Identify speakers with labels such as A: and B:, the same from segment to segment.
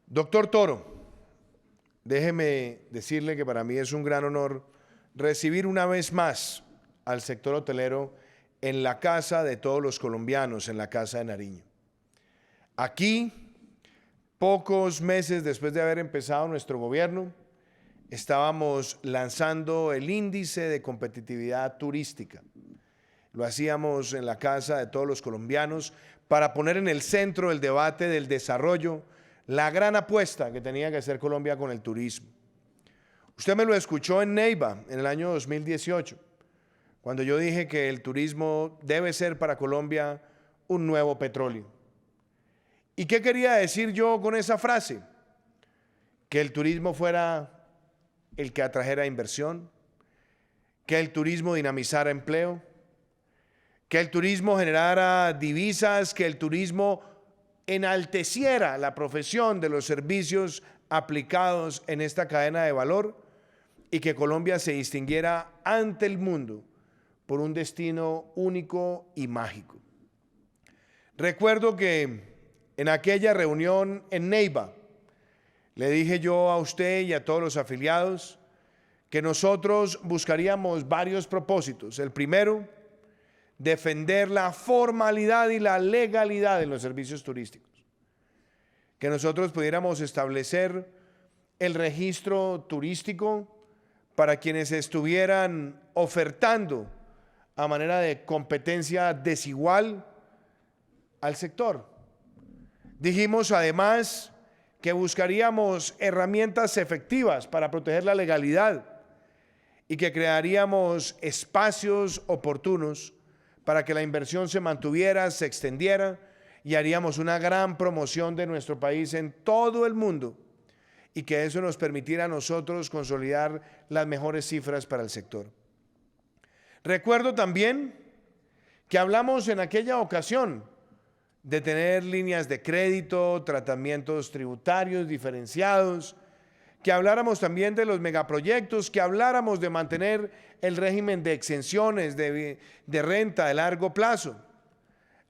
A: Doctor Toro, déjeme decirle que para mí es un gran honor recibir una vez más al sector hotelero en la casa de todos los colombianos, en la Casa de Nariño. Aquí, pocos meses después de haber empezado nuestro gobierno, estábamos lanzando el índice de competitividad turística. Lo hacíamos en la casa de todos los colombianos para poner en el centro del debate del desarrollo la gran apuesta que tenía que hacer Colombia con el turismo. Usted me lo escuchó en Neiva en el año 2018, cuando yo dije que el turismo debe ser para Colombia un nuevo petróleo. ¿Y qué quería decir yo con esa frase? Que el turismo fuera el que atrajera inversión, que el turismo dinamizara empleo, que el turismo generara divisas, que el turismo enalteciera la profesión de los servicios aplicados en esta cadena de valor y que Colombia se distinguiera ante el mundo por un destino único y mágico. Recuerdo que en aquella reunión en Neiva le dije yo a usted y a todos los afiliados que nosotros buscaríamos varios propósitos. El primero, defender la formalidad y la legalidad de los servicios turísticos. Que nosotros pudiéramos establecer el registro turístico para quienes estuvieran ofertando a manera de competencia desigual al sector. Dijimos además que buscaríamos herramientas efectivas para proteger la legalidad y que crearíamos espacios oportunos para que la inversión se mantuviera, se extendiera y haríamos una gran promoción de nuestro país en todo el mundo y que eso nos permitiera a nosotros consolidar las mejores cifras para el sector. Recuerdo también que hablamos en aquella ocasión de tener líneas de crédito, tratamientos tributarios diferenciados, que habláramos también de los megaproyectos, que habláramos de mantener el régimen de exenciones de renta de largo plazo.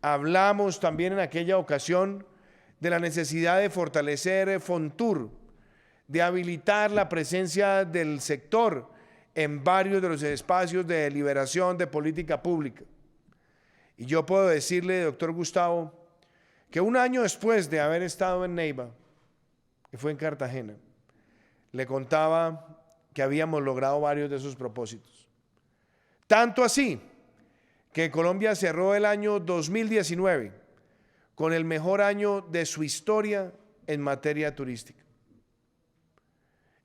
A: Hablamos también en aquella ocasión de la necesidad de fortalecer Fontur, de habilitar la presencia del sector en varios de los espacios de deliberación de política pública. Y yo puedo decirle, doctor Gustavo, que un año después de haber estado en Neiva, que fue en Cartagena, le contaba que habíamos logrado varios de esos propósitos. Tanto así que Colombia cerró el año 2019 con el mejor año de su historia en materia turística.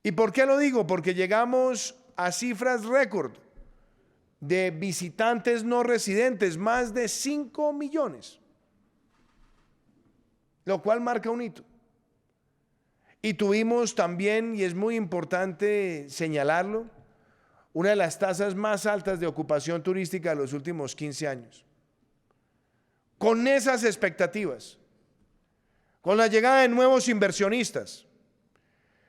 A: ¿Y por qué lo digo? Porque llegamos a cifras récord de visitantes no residentes, más de 5 millones, lo cual marca un hito. Y tuvimos también, y es muy importante señalarlo, una de las tasas más altas de ocupación turística de los últimos 15 años. Con esas expectativas, con la llegada de nuevos inversionistas,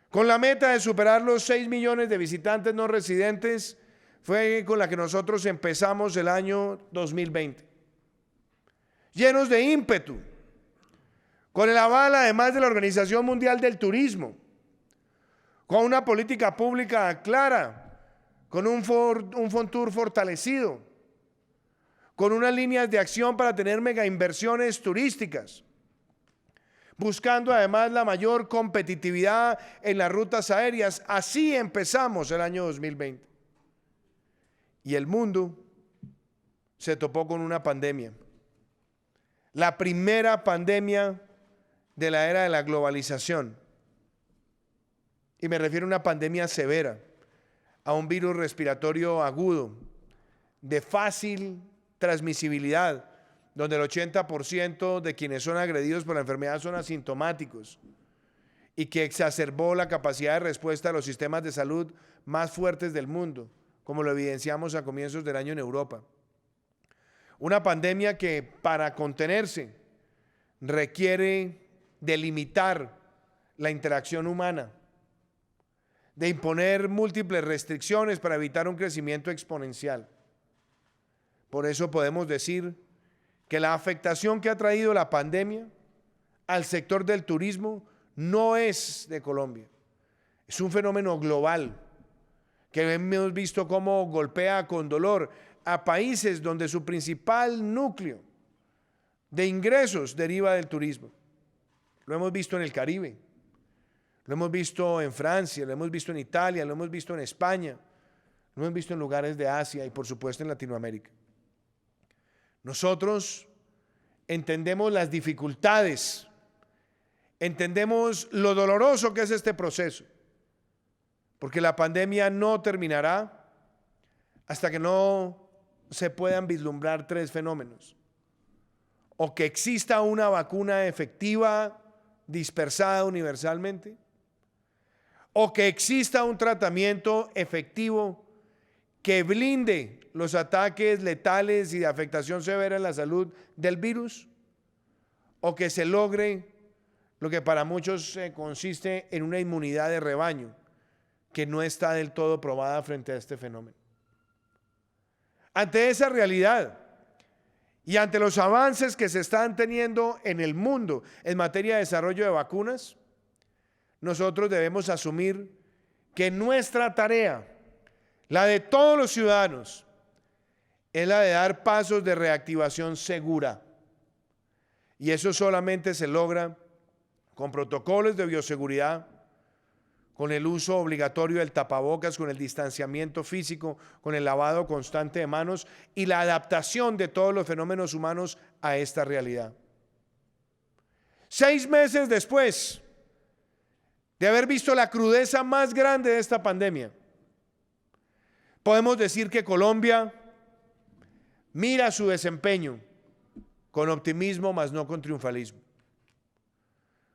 A: con la meta de superar los 6 millones de visitantes no residentes, fue con la que nosotros empezamos el año 2020. Llenos de ímpetu, con el aval además de la Organización Mundial del Turismo, con una política pública clara, con un Fontur fortalecido, con unas líneas de acción para tener mega inversiones turísticas, buscando además la mayor competitividad en las rutas aéreas. Así empezamos el año 2020. Y el mundo se topó con una pandemia, la primera pandemia de la era de la globalización. Y me refiero a una pandemia severa, a un virus respiratorio agudo, de fácil transmisibilidad, donde el 80% de quienes son agredidos por la enfermedad son asintomáticos y que exacerbó la capacidad de respuesta de los sistemas de salud más fuertes del mundo, como lo evidenciamos a comienzos del año en Europa. Una pandemia que para contenerse requiere delimitar la interacción humana, de imponer múltiples restricciones para evitar un crecimiento exponencial. Por eso podemos decir que la afectación que ha traído la pandemia al sector del turismo no es de Colombia. Es un fenómeno global que hemos visto cómo golpea con dolor a países donde su principal núcleo de ingresos deriva del turismo. Lo hemos visto en el Caribe, lo hemos visto en Francia, lo hemos visto en Italia, lo hemos visto en España, lo hemos visto en lugares de Asia y por supuesto en Latinoamérica. Nosotros entendemos las dificultades, entendemos lo doloroso que es este proceso, porque la pandemia no terminará hasta que no se puedan vislumbrar tres fenómenos: o que exista una vacuna efectiva, dispersada universalmente, o que exista un tratamiento efectivo que blinde los ataques letales y de afectación severa en la salud del virus, o que se logre lo que para muchos consiste en una inmunidad de rebaño, que no está del todo probada frente a este fenómeno. Ante esa realidad y ante los avances que se están teniendo en el mundo en materia de desarrollo de vacunas, nosotros debemos asumir que nuestra tarea, la de todos los ciudadanos, es la de dar pasos de reactivación segura. Y eso solamente se logra con protocolos de bioseguridad, con el uso obligatorio del tapabocas, con el distanciamiento físico, con el lavado constante de manos y la adaptación de todos los fenómenos humanos a esta realidad. 6 meses después de haber visto la crudeza más grande de esta pandemia, podemos decir que Colombia mira su desempeño con optimismo, mas no con triunfalismo.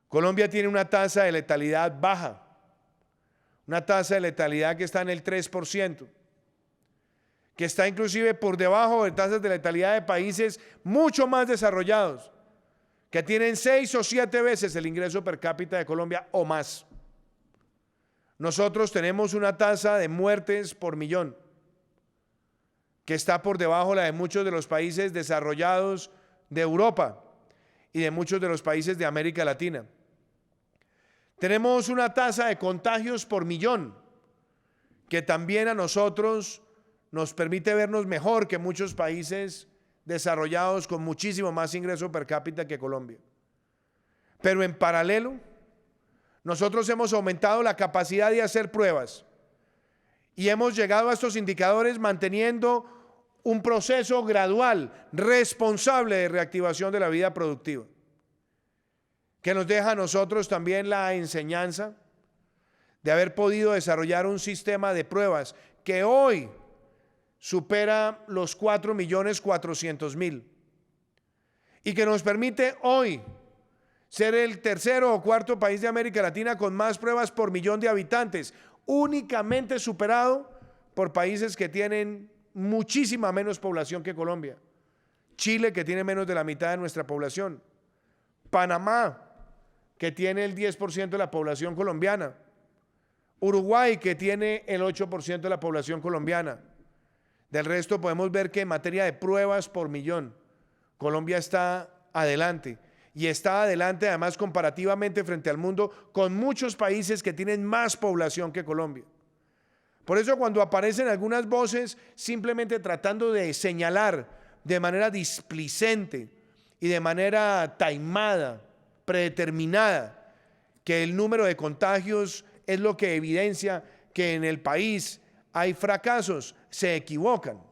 A: Colombia tiene una tasa de letalidad baja, una tasa de letalidad que está en el 3%, que está inclusive por debajo de tasas de letalidad de países mucho más desarrollados, que tienen 6 o 7 veces el ingreso per cápita de Colombia o más. Nosotros tenemos una tasa de muertes por millón que está por debajo de la de muchos de los países desarrollados de Europa y de muchos de los países de América Latina. Tenemos una tasa de contagios por millón que también a nosotros nos permite vernos mejor que muchos países desarrollados con muchísimo más ingreso per cápita que Colombia. Pero en paralelo, nosotros hemos aumentado la capacidad de hacer pruebas y hemos llegado a estos indicadores manteniendo un proceso gradual, responsable de reactivación de la vida productiva, que nos deja a nosotros también la enseñanza de haber podido desarrollar un sistema de pruebas que hoy supera los 4.400.000 y que nos permite hoy ser el tercero o cuarto país de América Latina con más pruebas por millón de habitantes, únicamente superado por países que tienen muchísima menos población que Colombia. Chile, que tiene menos de la mitad de nuestra población. Panamá, que tiene el 10% de la población colombiana. Uruguay, que tiene el 8% de la población colombiana. Del resto podemos ver que en materia de pruebas por millón, Colombia está adelante. Y está adelante además comparativamente frente al mundo con muchos países que tienen más población que Colombia. Por eso cuando aparecen algunas voces simplemente tratando de señalar de manera displicente y de manera taimada, predeterminada, que el número de contagios es lo que evidencia que en el país hay fracasos, se equivocan.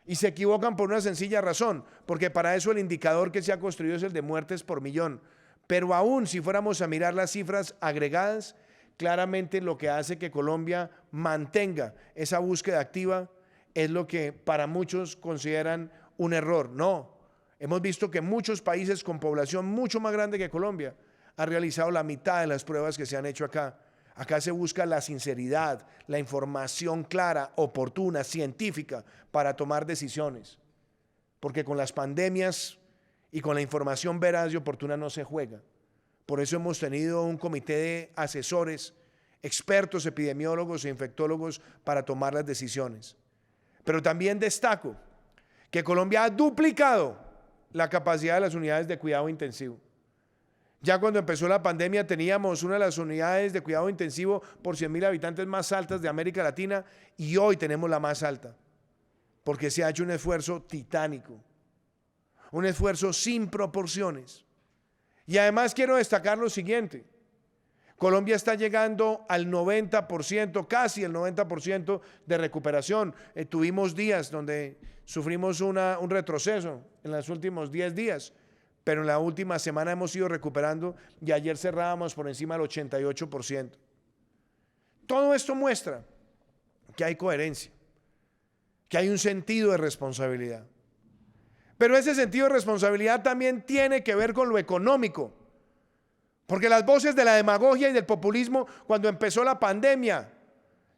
A: Y se equivocan por una sencilla razón, porque para eso el indicador que se ha construido es el de muertes por millón. Pero aún si fuéramos a mirar las cifras agregadas, claramente lo que hace que Colombia mantenga esa búsqueda activa es lo que para muchos consideran un error. No, hemos visto que muchos países con población mucho más grande que Colombia han realizado la mitad de las pruebas que se han hecho acá. Acá se busca la sinceridad, la información clara, oportuna, científica para tomar decisiones. Porque con las pandemias y con la información veraz y oportuna no se juega. Por eso hemos tenido un comité de asesores expertos, epidemiólogos e infectólogos para tomar las decisiones. Pero también destaco que Colombia ha duplicado la capacidad de las unidades de cuidado intensivo. Ya cuando empezó la pandemia teníamos una de las unidades de cuidado intensivo por 100.000 habitantes más altas de América Latina y hoy tenemos la más alta, porque se ha hecho un esfuerzo titánico, un esfuerzo sin proporciones. Y además quiero destacar lo siguiente: Colombia está llegando al 90%, casi el 90% de recuperación. Tuvimos días donde sufrimos un retroceso en los últimos 10 días, pero en la última semana hemos ido recuperando y ayer cerrábamos por encima del 88%. Todo esto muestra que hay coherencia, que hay un sentido de responsabilidad. Pero ese sentido de responsabilidad también tiene que ver con lo económico, porque las voces de la demagogia y del populismo cuando empezó la pandemia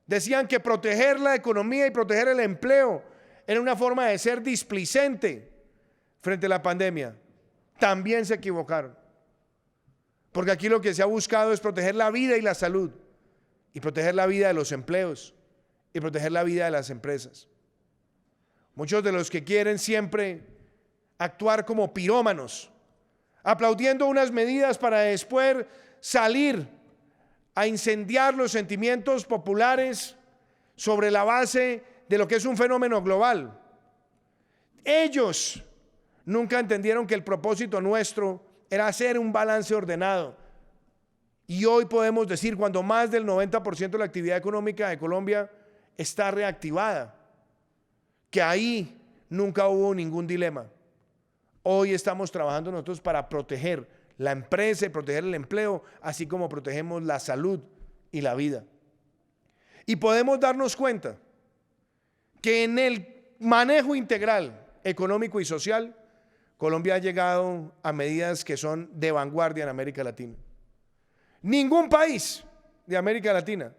A: decían que proteger la economía y proteger el empleo era una forma de ser displicente frente a la pandemia. También se equivocaron, porque aquí lo que se ha buscado es proteger la vida y la salud, y proteger la vida de los empleos, y proteger la vida de las empresas. Muchos de los que quieren siempre actuar como pirómanos, aplaudiendo unas medidas para después salir a incendiar los sentimientos populares sobre la base de lo que es un fenómeno global. Ellos nunca entendieron que el propósito nuestro era hacer un balance ordenado. Y hoy podemos decir, cuando más del 90% de la actividad económica de Colombia está reactivada, que ahí nunca hubo ningún dilema. Hoy estamos trabajando nosotros para proteger la empresa y proteger el empleo, así como protegemos la salud y la vida. Y podemos darnos cuenta que en el manejo integral económico y social, Colombia ha llegado a medidas que son de vanguardia en América Latina. Ningún país de América Latina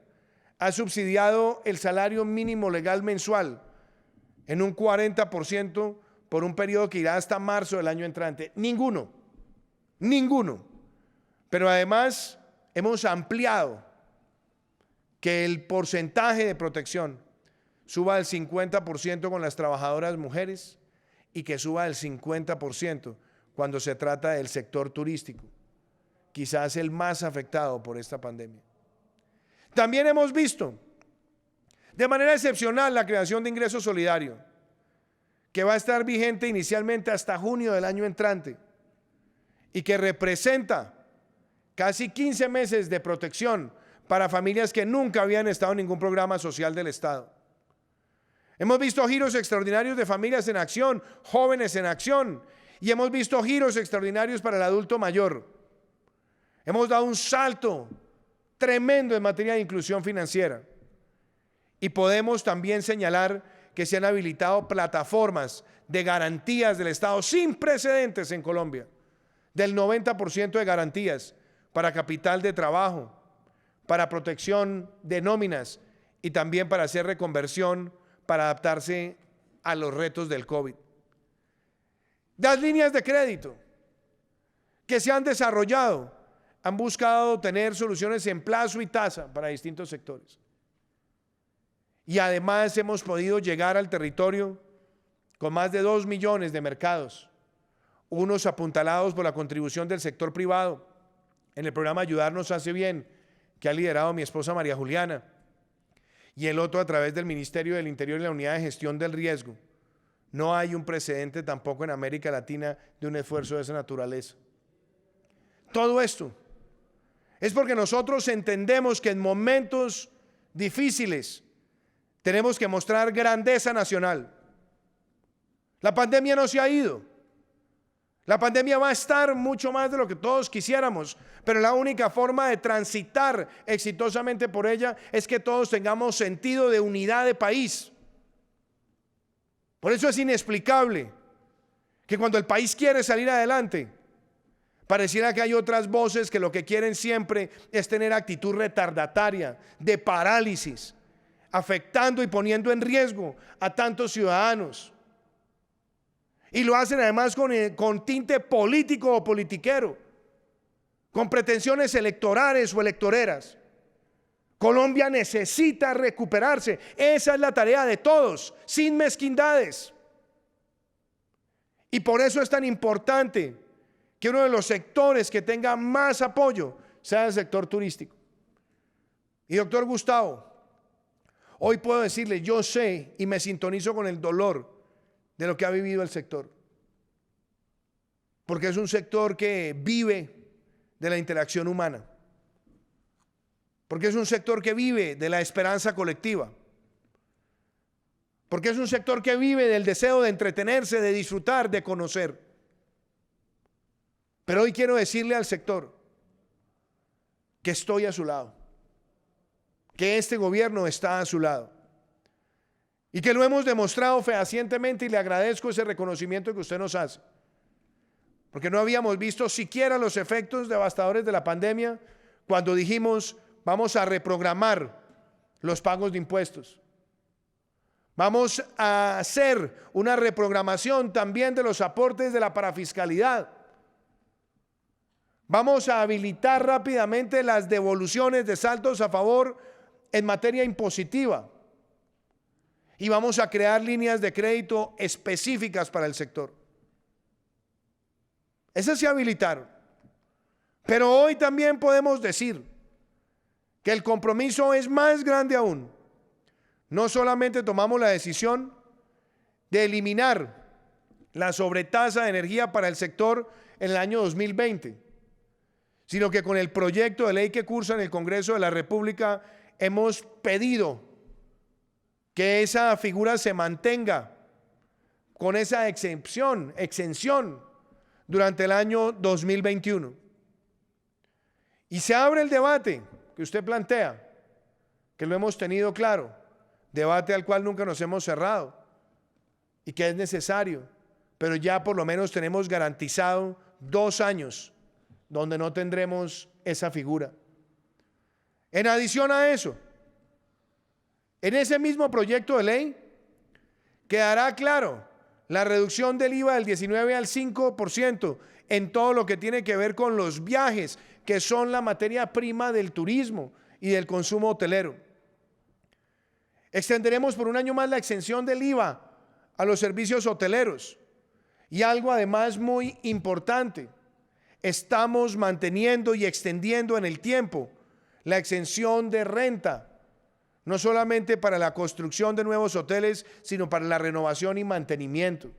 A: ha subsidiado el salario mínimo legal mensual en un 40% por un periodo que irá hasta marzo del año entrante. Ninguno. Pero además hemos ampliado que el porcentaje de protección suba al 50% con las trabajadoras mujeres y que suba al 50% cuando se trata del sector turístico, quizás el más afectado por esta pandemia. También hemos visto de manera excepcional la creación de ingreso solidario, que va a estar vigente inicialmente hasta junio del año entrante y que representa casi 15 meses de protección para familias que nunca habían estado en ningún programa social del Estado. Hemos visto giros extraordinarios de familias en acción, jóvenes en acción, y hemos visto giros extraordinarios para el adulto mayor. Hemos dado un salto tremendo en materia de inclusión financiera. Y podemos también señalar que se han habilitado plataformas de garantías del Estado sin precedentes en Colombia, del 90% de garantías para capital de trabajo, para protección de nóminas y también para hacer reconversión para adaptarse a los retos del COVID. Las líneas de crédito que se han desarrollado han buscado tener soluciones en plazo y tasa para distintos sectores. Y además hemos podido llegar al territorio con más de 2 millones de mercados, unos apuntalados por la contribución del sector privado en el programa Ayudarnos Hace Bien, que ha liderado mi esposa María Juliana, y el otro a través del Ministerio del Interior y la Unidad de Gestión del Riesgo. No hay un precedente tampoco en América Latina de un esfuerzo de esa naturaleza. Todo esto es porque nosotros entendemos que en momentos difíciles tenemos que mostrar grandeza nacional. La pandemia no se ha ido. La pandemia va a estar mucho más de lo que todos quisiéramos, pero la única forma de transitar exitosamente por ella es que todos tengamos sentido de unidad de país. Por eso es inexplicable que cuando el país quiere salir adelante, pareciera que hay otras voces que lo que quieren siempre es tener actitud retardataria, de parálisis, afectando y poniendo en riesgo a tantos ciudadanos. Y lo hacen además con tinte político o politiquero, con pretensiones electorales o electoreras, Colombia necesita recuperarse. Esa es la tarea de todos, sin mezquindades. Y por eso es tan importante que uno de los sectores que tenga más apoyo sea el sector turístico. Y doctor Gustavo, hoy puedo decirle, yo sé y me sintonizo con el dolor de lo que ha vivido el sector. Porque es un sector que vive de la interacción humana. Porque es un sector que vive de la esperanza colectiva. Porque es un sector que vive del deseo de entretenerse, de disfrutar, de conocer. Pero hoy quiero decirle al sector que estoy a su lado, que este gobierno está a su lado y que lo hemos demostrado fehacientemente, y le agradezco ese reconocimiento que usted nos hace, porque no habíamos visto siquiera los efectos devastadores de la pandemia cuando dijimos: vamos a reprogramar los pagos de impuestos. Vamos a hacer una reprogramación también de los aportes de la parafiscalidad. Vamos a habilitar rápidamente las devoluciones de saldos a favor en materia impositiva. Y vamos a crear líneas de crédito específicas para el sector. Esas se habilitaron. Pero hoy también podemos decir que el compromiso es más grande aún. No solamente tomamos la decisión de eliminar la sobretasa de energía para el sector en el año 2020, sino que con el proyecto de ley que cursa en el Congreso de la República hemos pedido que esa figura se mantenga con esa exención durante el año 2021. Y se abre el debate que usted plantea, que lo hemos tenido claro, debate al cual nunca nos hemos cerrado y que es necesario, pero ya por lo menos tenemos garantizado 2 años donde no tendremos esa figura. En adición a eso, en ese mismo proyecto de ley quedará claro la reducción del IVA del 19 al 5% en todo lo que tiene que ver con los viajes, que son la materia prima del turismo y del consumo hotelero. Extenderemos por 1 año más la exención del IVA a los servicios hoteleros. Y algo además muy importante, estamos manteniendo y extendiendo en el tiempo la exención de renta, no solamente para la construcción de nuevos hoteles, sino para la renovación y mantenimiento.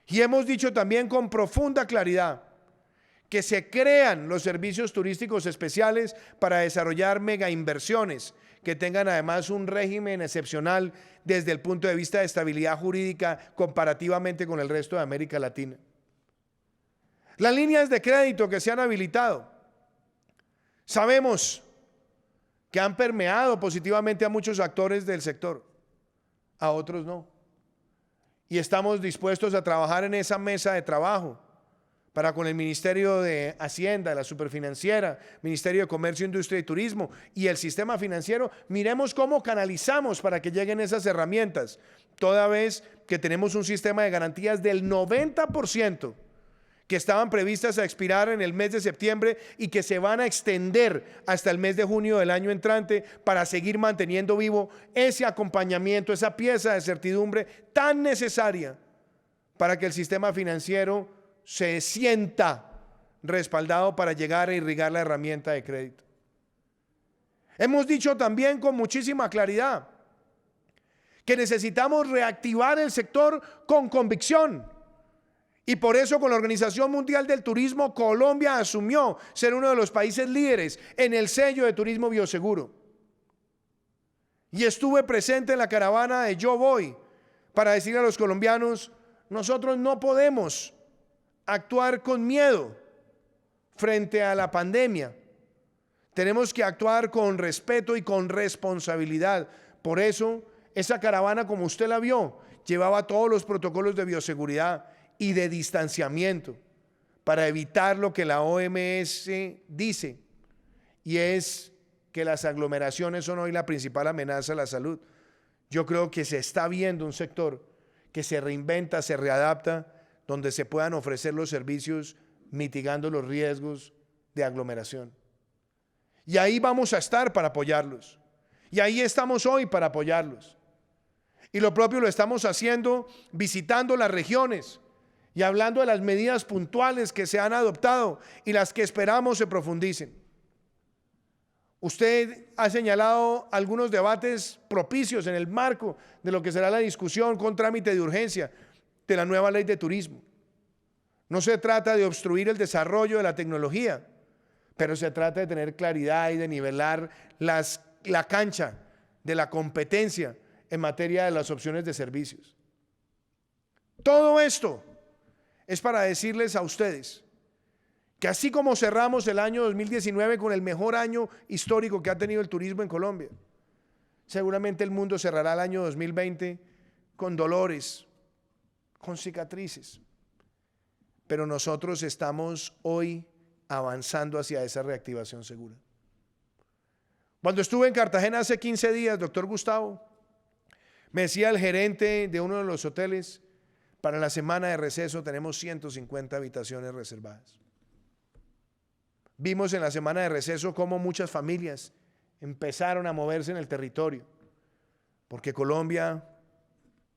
A: Y hemos dicho también con profunda claridad que se crean los servicios turísticos especiales para desarrollar mega inversiones que tengan además un régimen excepcional desde el punto de vista de estabilidad jurídica comparativamente con el resto de América Latina. Las líneas de crédito que se han habilitado, sabemos que han permeado positivamente a muchos actores del sector, a otros no. Y estamos dispuestos a trabajar en esa mesa de trabajo para con el Ministerio de Hacienda, la Superfinanciera, Ministerio de Comercio, Industria y Turismo y el sistema financiero, miremos cómo canalizamos para que lleguen esas herramientas, toda vez que tenemos un sistema de garantías del 90% que estaban previstas a expirar en el mes de septiembre y que se van a extender hasta el mes de junio del año entrante para seguir manteniendo vivo ese acompañamiento, esa pieza de certidumbre tan necesaria para que el sistema financiero se sienta respaldado para llegar a irrigar la herramienta de crédito. Hemos dicho también con muchísima claridad que necesitamos reactivar el sector con convicción. Y por eso con la Organización Mundial del Turismo, Colombia asumió ser uno de los países líderes en el sello de turismo bioseguro. Y estuve presente en la caravana de Yo Voy para decirle a los colombianos, nosotros no podemos actuar con miedo frente a la pandemia. Tenemos que actuar con respeto y con responsabilidad. Por eso, esa caravana, como usted la vio, llevaba todos los protocolos de bioseguridad y de distanciamiento para evitar lo que la OMS dice, y es que las aglomeraciones son hoy la principal amenaza a la salud. Yo creo que se está viendo un sector que se reinventa, se readapta, donde se puedan ofrecer los servicios mitigando los riesgos de aglomeración. Y ahí vamos a estar para apoyarlos. Y ahí estamos hoy para apoyarlos. Y lo propio lo estamos haciendo visitando las regiones y hablando de las medidas puntuales que se han adoptado y las que esperamos se profundicen. Usted ha señalado algunos debates propicios en el marco de lo que será la discusión con trámite de urgencia de la nueva ley de turismo. No se trata de obstruir el desarrollo de la tecnología, pero se trata de tener claridad y de nivelar la cancha de la competencia en materia de las opciones de servicios. Todo esto es para decirles a ustedes que así como cerramos el año 2019 con el mejor año histórico que ha tenido el turismo en Colombia, seguramente el mundo cerrará el año 2020 con dolores, con cicatrices. Pero nosotros estamos hoy avanzando hacia esa reactivación segura. Cuando estuve en Cartagena hace 15 días, doctor Gustavo, me decía el gerente de uno de los hoteles, para la semana de receso tenemos 150 habitaciones reservadas. Vimos en la semana de receso cómo muchas familias empezaron a moverse en el territorio, porque Colombia,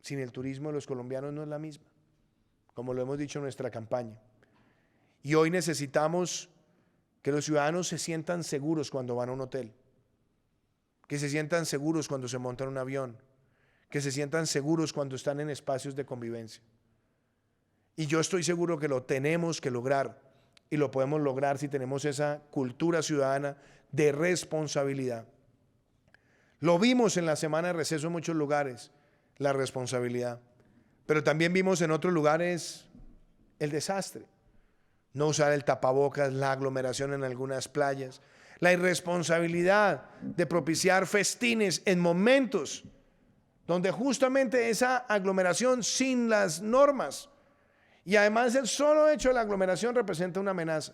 A: sin el turismo de los colombianos, no es la misma, como lo hemos dicho en nuestra campaña. Y hoy necesitamos que los ciudadanos se sientan seguros cuando van a un hotel, que se sientan seguros cuando se montan en un avión, que se sientan seguros cuando están en espacios de convivencia. Y yo estoy seguro que lo tenemos que lograr, y lo podemos lograr si tenemos esa cultura ciudadana de responsabilidad. Lo vimos en la semana de receso en muchos lugares, la responsabilidad, pero también vimos en otros lugares el desastre. No usar el tapabocas, la aglomeración en algunas playas, la irresponsabilidad de propiciar festines en momentos donde justamente esa aglomeración sin las normas, y además el solo hecho de la aglomeración representa una amenaza,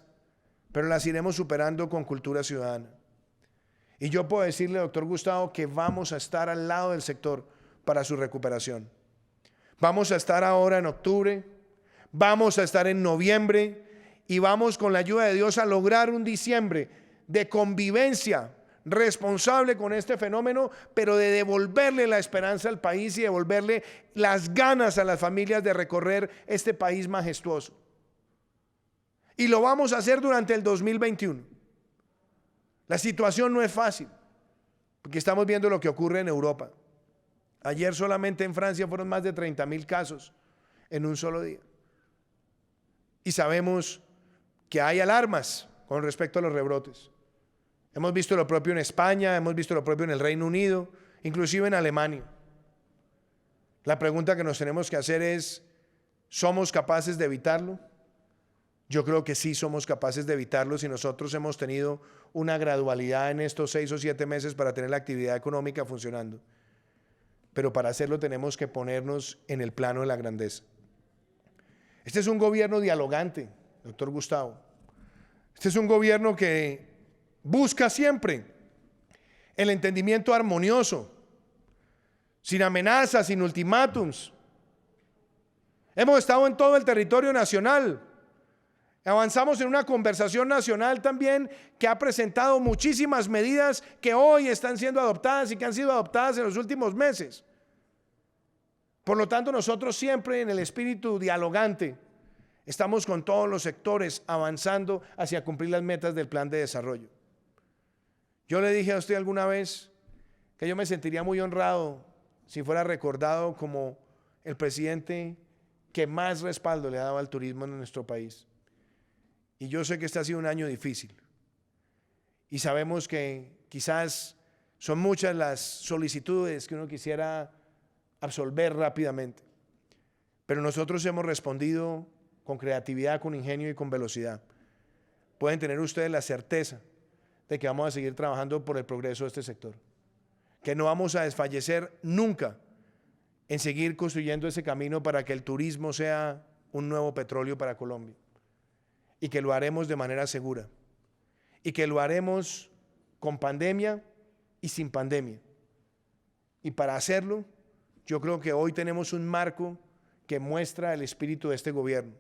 A: pero las iremos superando con cultura ciudadana. Y yo puedo decirle, doctor Gustavo, que vamos a estar al lado del sector para su recuperación. Vamos a estar ahora en octubre, vamos a estar en noviembre y vamos con la ayuda de Dios a lograr un diciembre de convivencia responsable con este fenómeno, pero de devolverle la esperanza al país y devolverle las ganas a las familias de recorrer este país majestuoso. Y lo vamos a hacer durante el 2021. La situación no es fácil, porque estamos viendo lo que ocurre en Europa. Ayer solamente en Francia fueron más de 30,000 casos en un solo día. Y sabemos que hay alarmas con respecto a los rebrotes. Hemos visto lo propio en España, hemos visto lo propio en el Reino Unido, inclusive en Alemania. La pregunta que nos tenemos que hacer es, ¿somos capaces de evitarlo? Yo creo que sí somos capaces de evitarlo si nosotros hemos tenido una gradualidad en estos 6 o 7 meses para tener la actividad económica funcionando. Pero para hacerlo tenemos que ponernos en el plano de la grandeza. Este es un gobierno dialogante, doctor Gustavo. Este es un gobierno que busca siempre el entendimiento armonioso, sin amenazas, sin ultimátums. Hemos estado en todo el territorio nacional. Avanzamos en una conversación nacional también que ha presentado muchísimas medidas que hoy están siendo adoptadas y que han sido adoptadas en los últimos meses. Por lo tanto, nosotros siempre en el espíritu dialogante estamos con todos los sectores avanzando hacia cumplir las metas del plan de desarrollo. Yo le dije a usted alguna vez que yo me sentiría muy honrado si fuera recordado como el presidente que más respaldo le ha dado al turismo en nuestro país. Y yo sé que este ha sido un año difícil. Y sabemos que quizás son muchas las solicitudes que uno quisiera absolver rápidamente. Pero nosotros hemos respondido con creatividad, con ingenio y con velocidad. Pueden tener ustedes la certeza de que vamos a seguir trabajando por el progreso de este sector, que no vamos a desfallecer nunca en seguir construyendo ese camino para que el turismo sea un nuevo petróleo para Colombia, y que lo haremos de manera segura, y que lo haremos con pandemia y sin pandemia. Y para hacerlo, yo creo que hoy tenemos un marco que muestra el espíritu de este gobierno.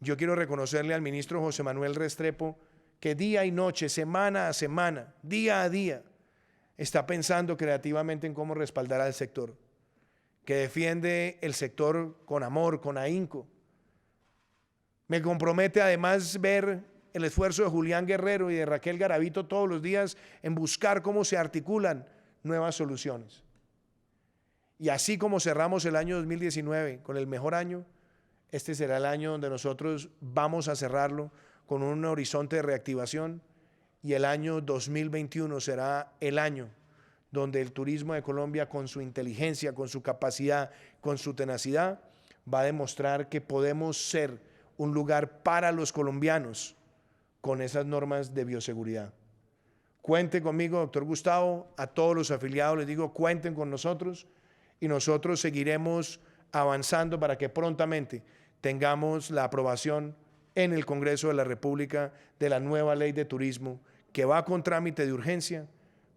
A: Yo quiero reconocerle al ministro José Manuel Restrepo que día y noche, semana a semana, día a día, está pensando creativamente en cómo respaldar al sector, que defiende el sector con amor, con ahínco. Me compromete además ver el esfuerzo de Julián Guerrero y de Raquel Garavito todos los días en buscar cómo se articulan nuevas soluciones. Y así como cerramos el año 2019 con el mejor año, este será el año donde nosotros vamos a cerrarlo con un horizonte de reactivación, y el año 2021 será el año donde el turismo de Colombia, con su inteligencia, con su capacidad, con su tenacidad, va a demostrar que podemos ser un lugar para los colombianos con esas normas de bioseguridad. Cuente conmigo, doctor Gustavo, a todos los afiliados les digo, cuenten con nosotros y nosotros seguiremos avanzando para que prontamente tengamos la aprobación en el Congreso de la República de la nueva ley de turismo, que va con trámite de urgencia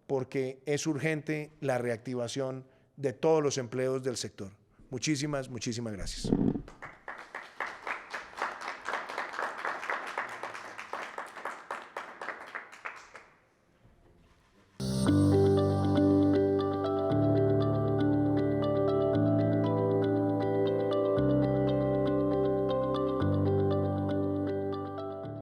A: porque es urgente la reactivación de todos los empleos del sector. Muchísimas gracias.